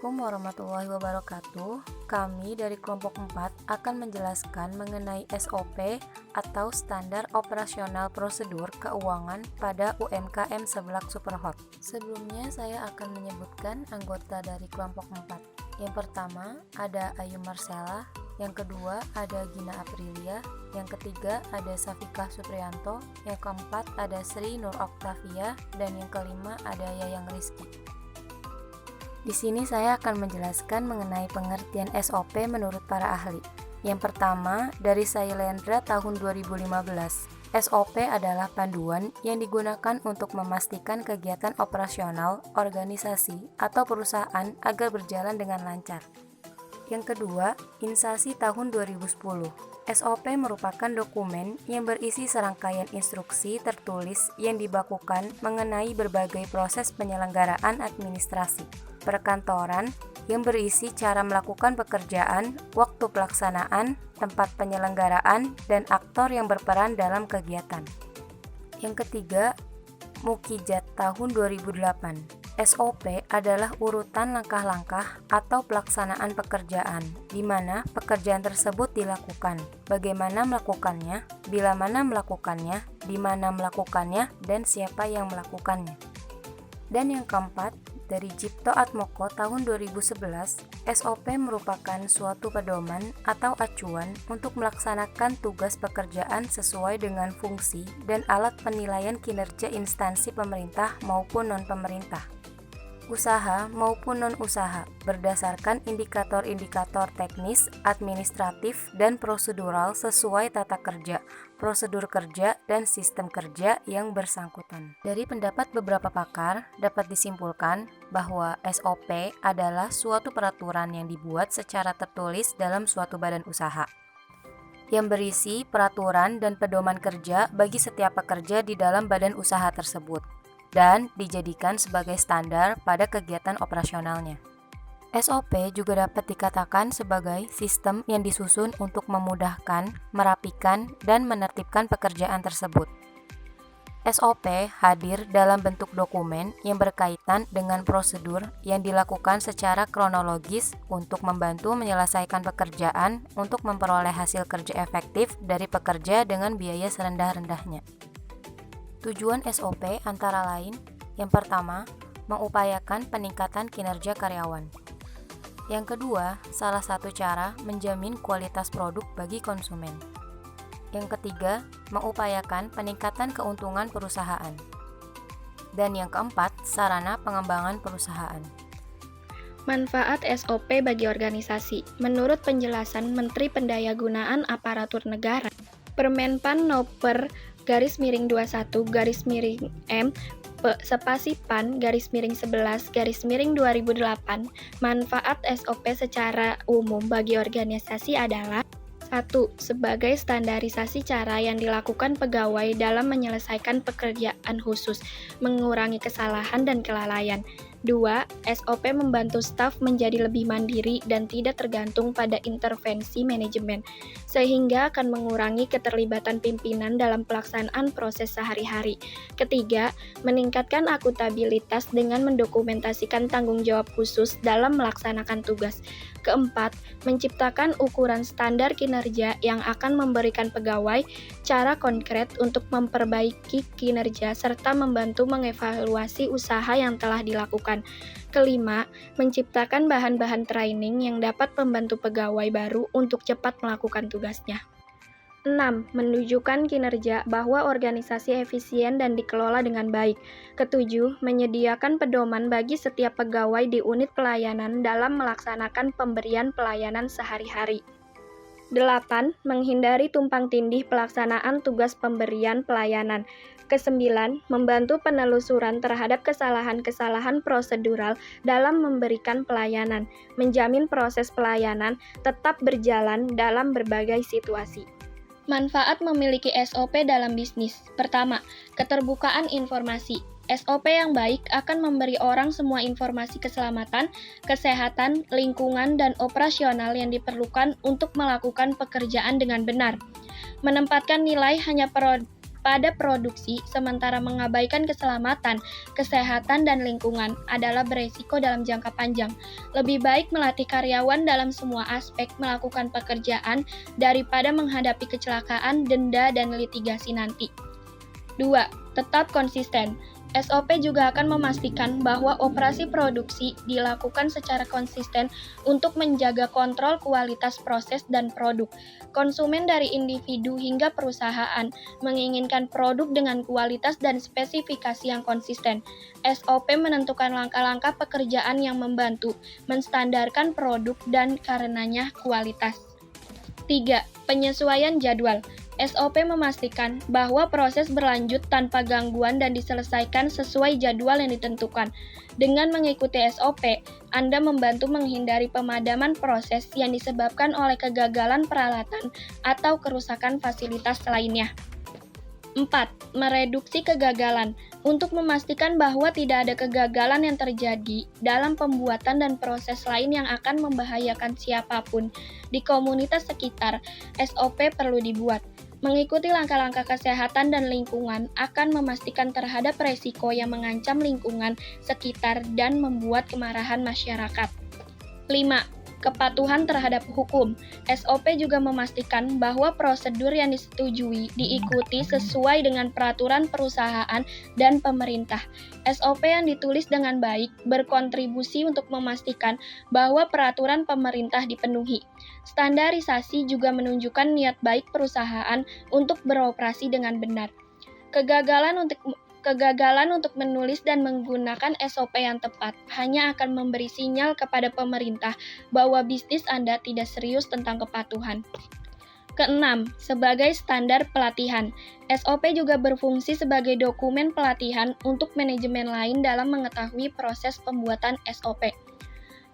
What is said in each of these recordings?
Assalamualaikum warahmatullahi wabarakatuh. Kami dari kelompok 4 akan menjelaskan mengenai SOP atau Standar Operasional Prosedur Keuangan pada UMKM Seblak Superhot. Sebelumnya saya akan menyebutkan anggota dari kelompok 4. Yang pertama ada Ayu Marcella, yang kedua ada Gina Aprilia, yang ketiga ada Safikah Supriyanto, yang keempat ada Sri Nur Oktavia, dan yang kelima ada Yayang Rizky. Di sini saya akan menjelaskan mengenai pengertian SOP menurut para ahli. Yang pertama, dari Sailendra tahun 2015. SOP adalah panduan yang digunakan untuk memastikan kegiatan operasional, organisasi, atau perusahaan agar berjalan dengan lancar. Yang kedua, Insasi tahun 2010. SOP merupakan dokumen yang berisi serangkaian instruksi tertulis yang dibakukan mengenai berbagai proses penyelenggaraan administrasi perkantoran yang berisi cara melakukan pekerjaan, waktu pelaksanaan, tempat penyelenggaraan, dan aktor yang berperan dalam kegiatan. Yang ketiga, Mukijat tahun 2008. SOP adalah urutan langkah-langkah atau pelaksanaan pekerjaan, di mana pekerjaan tersebut dilakukan, bagaimana melakukannya, bila mana melakukannya, di mana melakukannya, dan siapa yang melakukannya. Dan yang keempat, dari Cipto Atmoko tahun 2011, SOP merupakan suatu pedoman atau acuan untuk melaksanakan tugas pekerjaan sesuai dengan fungsi dan alat penilaian kinerja instansi pemerintah maupun non-pemerintah, usaha maupun non-usaha, berdasarkan indikator-indikator teknis, administratif, dan prosedural sesuai tata kerja, prosedur kerja, dan sistem kerja yang bersangkutan. Dari pendapat beberapa pakar, dapat disimpulkan bahwa SOP adalah suatu peraturan yang dibuat secara tertulis dalam suatu badan usaha, yang berisi peraturan dan pedoman kerja bagi setiap pekerja di dalam badan usaha tersebut, dan dijadikan sebagai standar pada kegiatan operasionalnya. SOP juga dapat dikatakan sebagai sistem yang disusun untuk memudahkan, merapikan, dan menertibkan pekerjaan tersebut. SOP hadir dalam bentuk dokumen yang berkaitan dengan prosedur yang dilakukan secara kronologis untuk membantu menyelesaikan pekerjaan untuk memperoleh hasil kerja efektif dari pekerja dengan biaya serendah-rendahnya. Tujuan SOP antara lain, yang pertama, mengupayakan peningkatan kinerja karyawan. Yang kedua, salah satu cara menjamin kualitas produk bagi konsumen. Yang ketiga, mengupayakan peningkatan keuntungan perusahaan. Dan yang keempat, sarana pengembangan perusahaan. Manfaat SOP bagi organisasi. Menurut penjelasan Menteri Pendayagunaan Aparatur Negara, Permenpan Noper _21_M spasi PAN _11_2008, manfaat SOP secara umum bagi organisasi adalah: 1. Sebagai standarisasi cara yang dilakukan pegawai dalam menyelesaikan pekerjaan khusus, mengurangi kesalahan dan kelalaian. 2. SOP membantu staf menjadi lebih mandiri dan tidak tergantung pada intervensi manajemen, sehingga akan mengurangi keterlibatan pimpinan dalam pelaksanaan proses sehari-hari. Ketiga, meningkatkan akuntabilitas dengan mendokumentasikan tanggung jawab khusus dalam melaksanakan tugas. Keempat, menciptakan ukuran standar kinerja yang akan memberikan pegawai cara konkret untuk memperbaiki kinerja serta membantu mengevaluasi usaha yang telah dilakukan. Kelima, menciptakan bahan-bahan training yang dapat membantu pegawai baru untuk cepat melakukan tugasnya. 6. Menunjukkan kinerja bahwa organisasi efisien dan dikelola dengan baik. Ketujuh, menyediakan pedoman bagi setiap pegawai di unit pelayanan dalam melaksanakan pemberian pelayanan sehari-hari. 8. Menghindari tumpang tindih pelaksanaan tugas pemberian pelayanan. Kesembilan, membantu penelusuran terhadap kesalahan-kesalahan prosedural dalam memberikan pelayanan, menjamin proses pelayanan tetap berjalan dalam berbagai situasi. Manfaat memiliki SOP dalam bisnis. Pertama, keterbukaan informasi. SOP yang baik akan memberi orang semua informasi keselamatan, kesehatan, lingkungan, dan operasional yang diperlukan untuk melakukan pekerjaan dengan benar. Menempatkan nilai hanya pada produksi sementara mengabaikan keselamatan, kesehatan, dan lingkungan adalah beresiko dalam jangka panjang. Lebih baik melatih karyawan dalam semua aspek melakukan pekerjaan daripada menghadapi kecelakaan, denda, dan litigasi nanti. 2. Tetap konsisten. SOP juga akan memastikan bahwa operasi produksi dilakukan secara konsisten untuk menjaga kontrol kualitas proses dan produk. Konsumen dari individu hingga perusahaan menginginkan produk dengan kualitas dan spesifikasi yang konsisten. SOP menentukan langkah-langkah pekerjaan yang membantu menstandarkan produk dan karenanya kualitas. 3. Penyesuaian jadwal. SOP memastikan bahwa proses berlanjut tanpa gangguan dan diselesaikan sesuai jadwal yang ditentukan. Dengan mengikuti SOP, Anda membantu menghindari pemadaman proses yang disebabkan oleh kegagalan peralatan atau kerusakan fasilitas lainnya. 4. Mereduksi kegagalan. Untuk memastikan bahwa tidak ada kegagalan yang terjadi dalam pembuatan dan proses lain yang akan membahayakan siapapun di komunitas sekitar, SOP perlu dibuat. Mengikuti langkah-langkah kesehatan dan lingkungan akan memastikan terhadap resiko yang mengancam lingkungan sekitar dan membuat kemarahan masyarakat. 5. Kepatuhan terhadap hukum. SOP juga memastikan bahwa prosedur yang disetujui diikuti sesuai dengan peraturan perusahaan dan pemerintah. SOP yang ditulis dengan baik berkontribusi untuk memastikan bahwa peraturan pemerintah dipenuhi. Standarisasi juga menunjukkan niat baik perusahaan untuk beroperasi dengan benar. Kegagalan untuk menulis dan menggunakan SOP yang tepat hanya akan memberi sinyal kepada pemerintah bahwa bisnis Anda tidak serius tentang kepatuhan. Keenam, sebagai standar pelatihan. SOP juga berfungsi sebagai dokumen pelatihan untuk manajemen lain dalam mengetahui proses pembuatan SOP.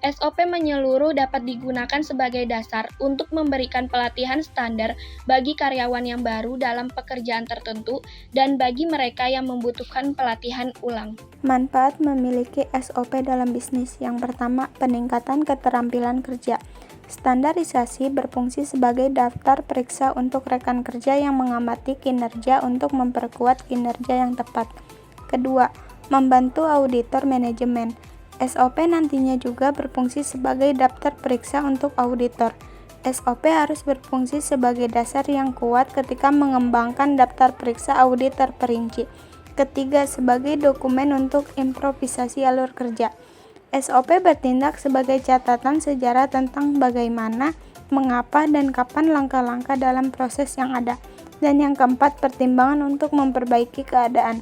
SOP menyeluruh dapat digunakan sebagai dasar untuk memberikan pelatihan standar bagi karyawan yang baru dalam pekerjaan tertentu dan bagi mereka yang membutuhkan pelatihan ulang. Manfaat memiliki SOP dalam bisnis. Yang pertama, peningkatan keterampilan kerja. Standarisasi berfungsi sebagai daftar periksa untuk rekan kerja yang mengamati kinerja untuk memperkuat kinerja yang tepat. Kedua, membantu auditor manajemen. SOP nantinya juga berfungsi sebagai daftar periksa untuk auditor. SOP harus berfungsi sebagai dasar yang kuat ketika mengembangkan daftar periksa audit terperinci. Ketiga, sebagai dokumen untuk improvisasi alur kerja. SOP bertindak sebagai catatan sejarah tentang bagaimana, mengapa, dan kapan langkah-langkah dalam proses yang ada. Dan yang keempat, pertimbangan untuk memperbaiki keadaan.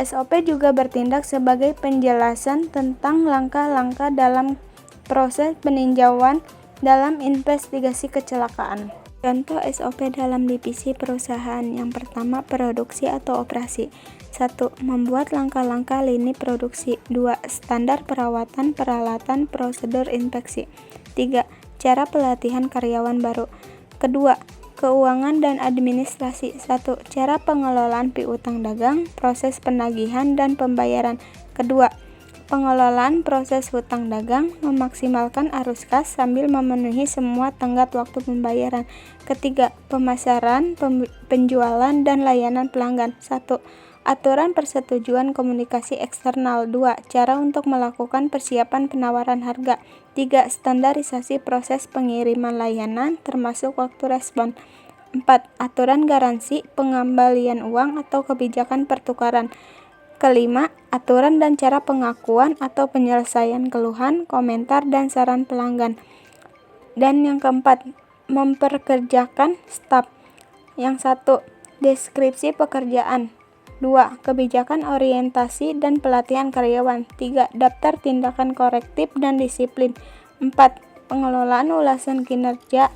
SOP juga bertindak sebagai penjelasan tentang langkah-langkah dalam proses peninjauan dalam investigasi kecelakaan. Contoh SOP dalam divisi perusahaan. Yang pertama, produksi atau operasi. 1. Membuat langkah-langkah lini produksi. 2. Standar perawatan, peralatan, prosedur inspeksi. 3. Cara pelatihan karyawan baru. Kedua, keuangan dan administrasi. 1. Cara pengelolaan piutang dagang, proses penagihan dan pembayaran. Kedua, pengelolaan proses hutang dagang, memaksimalkan arus kas sambil memenuhi semua tenggat waktu pembayaran. Ketiga, pemasaran, penjualan, dan layanan pelanggan. 1. Aturan persetujuan komunikasi eksternal. 2. Cara untuk melakukan persiapan penawaran harga. 3. Standarisasi proses pengiriman layanan termasuk waktu respon. 4. Aturan garansi, pengembalian uang atau kebijakan pertukaran. Kelima, aturan dan cara pengakuan atau penyelesaian keluhan, komentar, dan saran pelanggan. Dan yang keempat, memperkerjakan staf. Yang 1. Deskripsi pekerjaan. 2. Kebijakan orientasi dan pelatihan karyawan. 3. Daftar tindakan korektif dan disiplin. 4. Pengelolaan ulasan kinerja.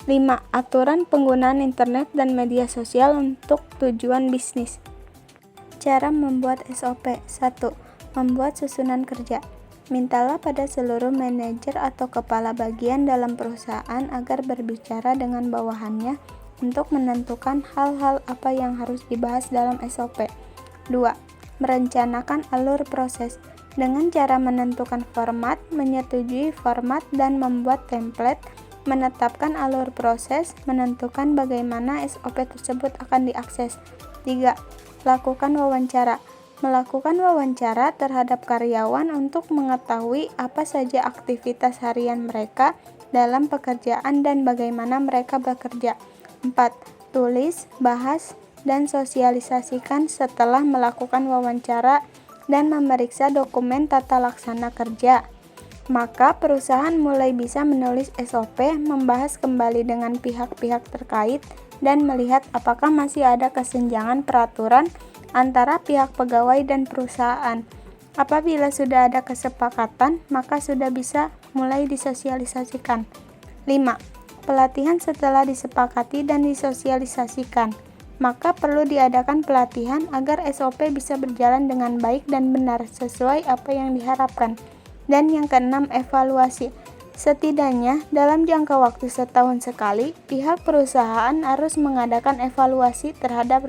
5. Aturan penggunaan internet dan media sosial untuk tujuan bisnis. Cara membuat SOP. 1. Membuat susunan kerja. Mintalah pada seluruh manajer atau kepala bagian dalam perusahaan agar berbicara dengan bawahannya untuk menentukan hal-hal apa yang harus dibahas dalam SOP. 2. Merencanakan alur proses dengan cara menentukan format, menyetujui format, dan membuat template, menetapkan alur proses, menentukan bagaimana SOP tersebut akan diakses. 3. Lakukan wawancara. Melakukan wawancara terhadap karyawan untuk mengetahui apa saja aktivitas harian mereka dalam pekerjaan dan bagaimana mereka bekerja. 4. Tulis, bahas, dan sosialisasikan setelah melakukan wawancara dan memeriksa dokumen tata laksana kerja. Maka perusahaan mulai bisa menulis SOP, membahas kembali dengan pihak-pihak terkait, dan melihat apakah masih ada kesenjangan peraturan antara pihak pegawai dan perusahaan. Apabila sudah ada kesepakatan, maka sudah bisa mulai disosialisasikan. 5. Pelatihan setelah disepakati dan disosialisasikan. Maka perlu diadakan pelatihan agar SOP bisa berjalan dengan baik dan benar sesuai apa yang diharapkan. Dan yang keenam, evaluasi. Setidaknya dalam jangka waktu setahun sekali, pihak perusahaan harus mengadakan evaluasi terhadap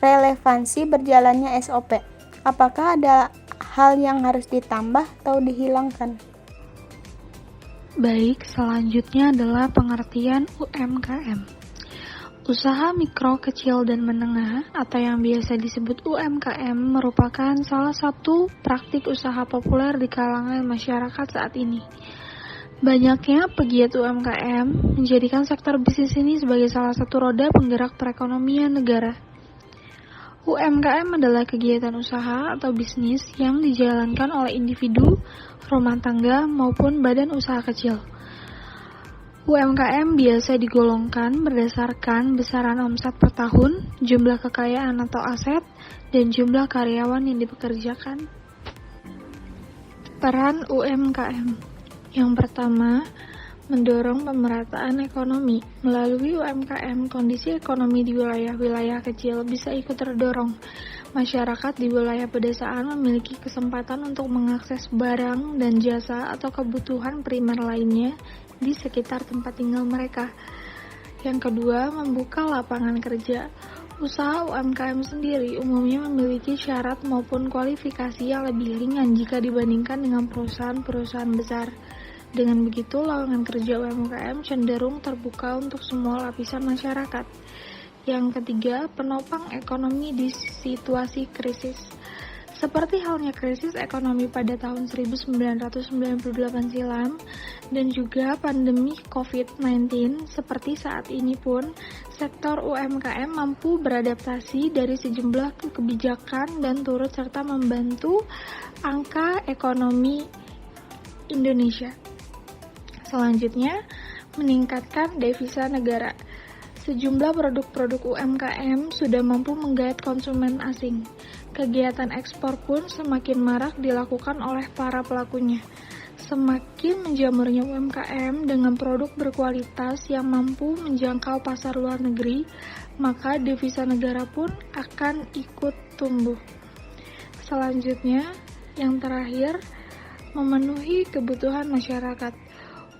relevansi berjalannya SOP. Apakah ada hal yang harus ditambah atau dihilangkan? Baik, selanjutnya adalah pengertian UMKM. Usaha mikro, kecil, dan menengah atau yang biasa disebut UMKM merupakan salah satu praktik usaha populer di kalangan masyarakat saat ini. Banyaknya pegiat UMKM menjadikan sektor bisnis ini sebagai salah satu roda penggerak perekonomian negara. UMKM adalah kegiatan usaha atau bisnis yang dijalankan oleh individu, rumah tangga, maupun badan usaha kecil. UMKM biasa digolongkan berdasarkan besaran omset per tahun, jumlah kekayaan atau aset, dan jumlah karyawan yang dipekerjakan. Peran UMKM. Yang pertama, mendorong pemerataan ekonomi. Melalui UMKM, kondisi ekonomi di wilayah-wilayah kecil bisa ikut terdorong. Masyarakat di wilayah pedesaan memiliki kesempatan untuk mengakses barang dan jasa atau kebutuhan primer lainnya di sekitar tempat tinggal mereka. Yang kedua, membuka lapangan kerja. Usaha UMKM sendiri umumnya memiliki syarat maupun kualifikasi yang lebih ringan jika dibandingkan dengan perusahaan-perusahaan besar. Dengan begitu, lowongan kerja UMKM cenderung terbuka untuk semua lapisan masyarakat. Yang ketiga, penopang ekonomi di situasi krisis. Seperti halnya krisis ekonomi pada tahun 1998 silam dan juga pandemi COVID-19 seperti saat ini pun, sektor UMKM mampu beradaptasi dari sejumlah kebijakan dan turut serta membantu angka ekonomi Indonesia. Selanjutnya, meningkatkan devisa negara. Sejumlah produk-produk UMKM sudah mampu menggait konsumen asing. Kegiatan ekspor pun semakin marak dilakukan oleh para pelakunya. Semakin menjamurnya UMKM dengan produk berkualitas yang mampu menjangkau pasar luar negeri, maka devisa negara pun akan ikut tumbuh. Selanjutnya, yang terakhir, memenuhi kebutuhan masyarakat.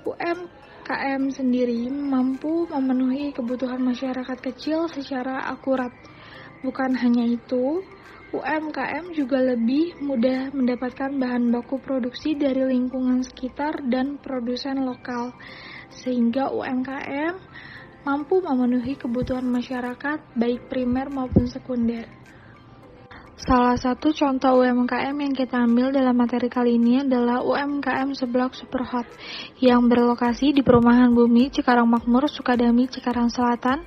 UMKM sendiri mampu memenuhi kebutuhan masyarakat kecil secara akurat. Bukan hanya itu, UMKM juga lebih mudah mendapatkan bahan baku produksi dari lingkungan sekitar dan produsen lokal, sehingga UMKM mampu memenuhi kebutuhan masyarakat baik primer maupun sekunder. Salah satu contoh UMKM yang kita ambil dalam materi kali ini adalah UMKM Seblak Superhot yang berlokasi di Perumahan Bumi, Cikarang Makmur, Sukadami, Cikarang Selatan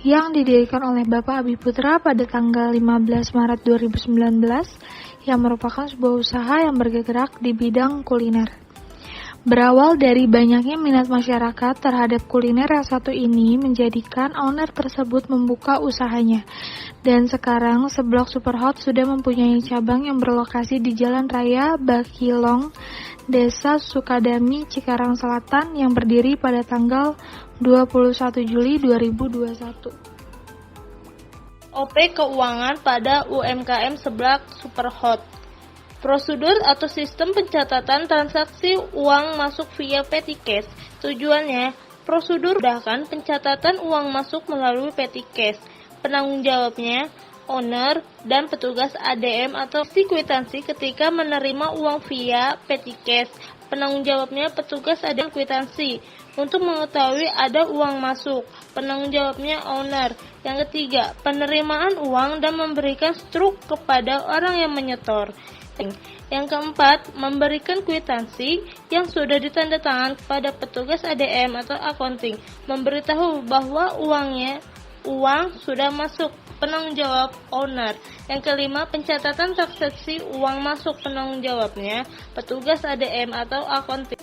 yang didirikan oleh Bapak Abi Putra pada tanggal 15 Maret 2019 yang merupakan sebuah usaha yang bergerak di bidang kuliner. Berawal dari banyaknya minat masyarakat terhadap kuliner yang satu ini menjadikan owner tersebut membuka usahanya. Dan sekarang Seblak Superhot sudah mempunyai cabang yang berlokasi di Jalan Raya Bakilong, Desa Sukadami, Cikarang Selatan yang berdiri pada tanggal 21 Juli 2021. OP keuangan pada UMKM Seblak Superhot. Prosedur atau sistem pencatatan transaksi uang masuk via petty cash. Tujuannya, prosedur memudahkan pencatatan uang masuk melalui petty cash. Penanggung jawabnya, owner, dan petugas ADM atau kwitansi ketika menerima uang via petty cash. Penanggung jawabnya petugas ADM kwitansi. Untuk mengetahui ada uang masuk, penanggung jawabnya owner. Yang ketiga, penerimaan uang dan memberikan struk kepada orang yang menyetor. Yang keempat, memberikan kwitansi yang sudah ditandatangan kepada petugas ADM atau accounting, memberitahu bahwa uang sudah masuk, penanggung jawab owner. Yang kelima, pencatatan transaksi uang masuk, penanggung jawabnya petugas ADM atau accounting.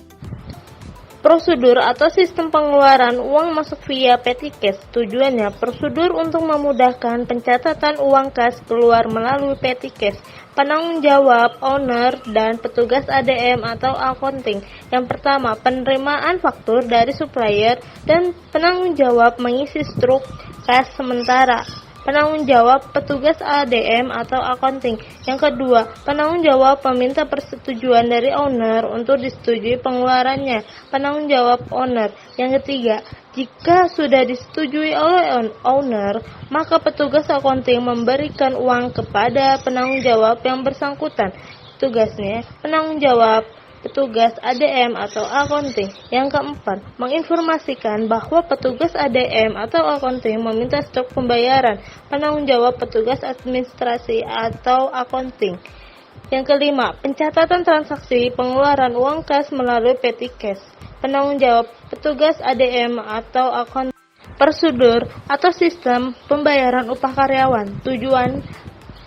Prosedur atau sistem pengeluaran uang masuk via petty cash. Tujuannya, prosedur untuk memudahkan pencatatan uang kas keluar melalui petty cash. Penanggung jawab owner dan petugas ADM atau accounting. Yang pertama, penerimaan faktur dari supplier dan penanggung jawab mengisi struk kas sementara. Penanggung jawab petugas ADM atau accounting. Yang kedua, penanggung jawab meminta persetujuan dari owner untuk disetujui pengeluarannya. Penanggung jawab owner. Yang ketiga, jika sudah disetujui oleh owner, maka petugas accounting memberikan uang kepada penanggung jawab yang bersangkutan. Tugasnya, penanggung jawab petugas ADM atau accounting. Yang keempat, menginformasikan bahwa petugas ADM atau accounting meminta stok pembayaran. Penanggung jawab petugas administrasi atau accounting. Yang kelima, pencatatan transaksi pengeluaran uang kas melalui petty cash. Penanggung jawab petugas ADM atau accounting. Prosedur atau sistem pembayaran upah karyawan. Tujuan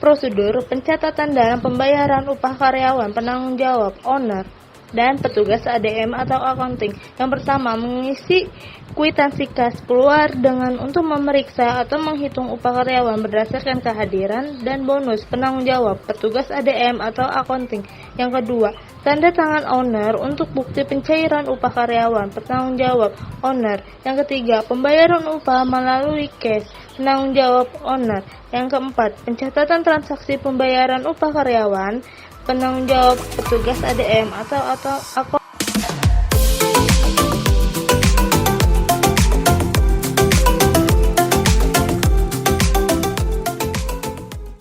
prosedur pencatatan dalam pembayaran upah karyawan, penanggung jawab owner dan petugas ADM atau accounting. Yang pertama, mengisi kwitansi kas keluar dengan untuk memeriksa atau menghitung upah karyawan berdasarkan kehadiran dan bonus, penanggung jawab petugas ADM atau accounting. Yang kedua, tanda tangan owner untuk bukti pencairan upah karyawan, penanggung jawab owner. Yang ketiga, pembayaran upah melalui cash, penanggung jawab owner. Yang keempat, pencatatan transaksi pembayaran upah karyawan, penanggung jawab petugas ADM atau